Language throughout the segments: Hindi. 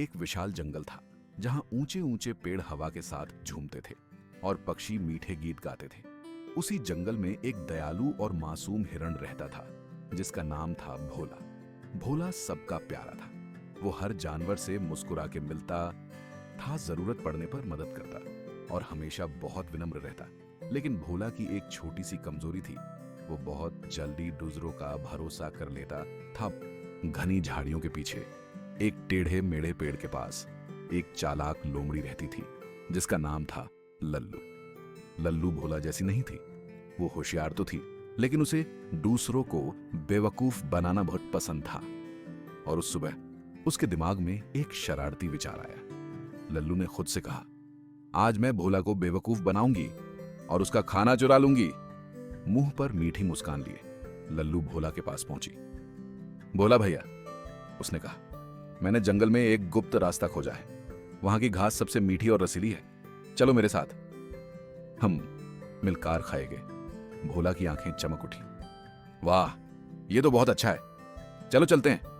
एक विशाल जंगल था जहां ऊंचे ऊंचे पेड़ हवा के साथ झूमते थे और पक्षी मीठे गीत गाते थे। उसी जंगल में एक दयालु और मासूम हिरण रहता था जिसका नाम था भोला। भोला सबका प्यारा था। वो हर जानवर से मुस्कुरा के मिलता था, जरूरत पड़ने पर मदद करता और हमेशा बहुत विनम्र रहता। लेकिन भोला की एक छोटी सी कमजोरी थी, वो बहुत जल्दी दूसरों का भरोसा कर लेता था। घनी झाड़ियों के पीछे एक टेढ़े मेढ़े पेड़ के पास एक चालाक लोमड़ी रहती थी जिसका नाम था लल्लू। लल्लू भोला जैसी नहीं थी, वो होशियार तो थी लेकिन उसे दूसरों को बेवकूफ बनाना बहुत पसंद था। और उस सुबह उसके दिमाग में एक शरारती विचार आया। लल्लू ने खुद से कहा, आज मैं भोला को बेवकूफ बनाऊंगी और उसका खाना चुरा लूंगी। मुंह पर मीठी मुस्कान लिए लल्लू भोला के पास पहुंची। भोला भैया, उसने कहा, मैंने जंगल में एक गुप्त रास्ता खोजा है। वहां की घास सबसे मीठी और रसीली है, चलो मेरे साथ, हम मिलकर खाएंगे। भोला की आंखें चमक उठी। वाह, ये तो बहुत अच्छा है, चलो चलते हैं।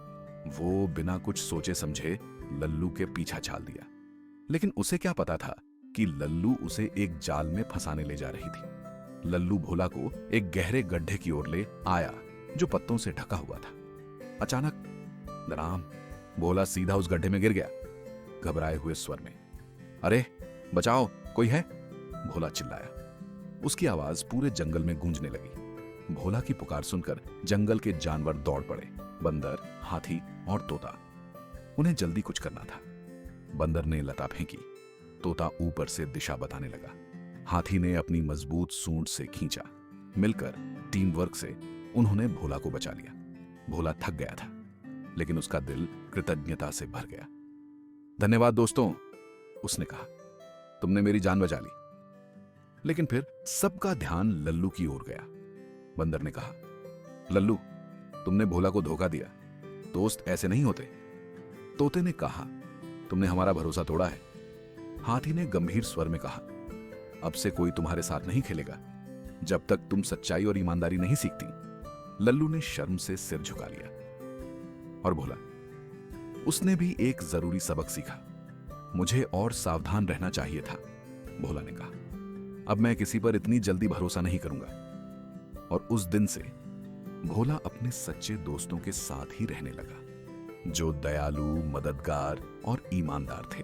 वो बिना कुछ सोचे समझे लल्लू के पीछा छाल दिया, लेकिन उसे क्या पता था कि लल्लू उसे एक जाल में फंसाने ले जा रही थी। लल्लू भोला को एक गहरे गड्ढे की ओर ले आया जो पत्तों से ढका हुआ था। अचानक राम, भोला सीधा उस गड्ढे में गिर गया, घबराए हुए स्वर में। अरे बचाओ, कोई है? भोला चिल्लाया। उसकी आवाज पूरे जंगल में गूंजने लगी। भोला की पुकार सुनकर जंगल के जानवर दौड़ पड़े, बंदर, हाथी और तोता। उन्हें जल्दी कुछ करना था। बंदर ने लता फेंकी, तोता ऊपर से दिशा बताने लगा, हाथी ने अपनी मजबूत सूंड से खींचा। मिलकर टीम वर्क से उन्होंने भोला को बचा लिया। भोला थक गया था लेकिन उसका दिल कृतज्ञता से भर गया। धन्यवाद दोस्तों, उसने कहा, तुमने मेरी जान बचा ली। लेकिन फिर सबका ध्यान लल्लू की ओर गया। बंदर ने कहा, लल्लू, तुमने भोला को धोखा दिया, दोस्त ऐसे नहीं होते। तोते ने कहा, तुमने हमारा भरोसा तोड़ा है। हाथी ने गंभीर स्वर में कहा, अब से कोई तुम्हारे साथ नहीं खेलेगा जब तक तुम सच्चाई और ईमानदारी नहीं सीखती। लल्लू ने शर्म से सिर झुका लिया। और भोला, उसने भी एक जरूरी सबक सीखा, मुझे और सावधान रहना चाहिए था। भोला ने कहा, अब मैं किसी पर इतनी जल्दी भरोसा नहीं करूंगा। और उस दिन से भोला अपने सच्चे दोस्तों के साथ ही रहने लगा, जो दयालु, मददगार और ईमानदार थे।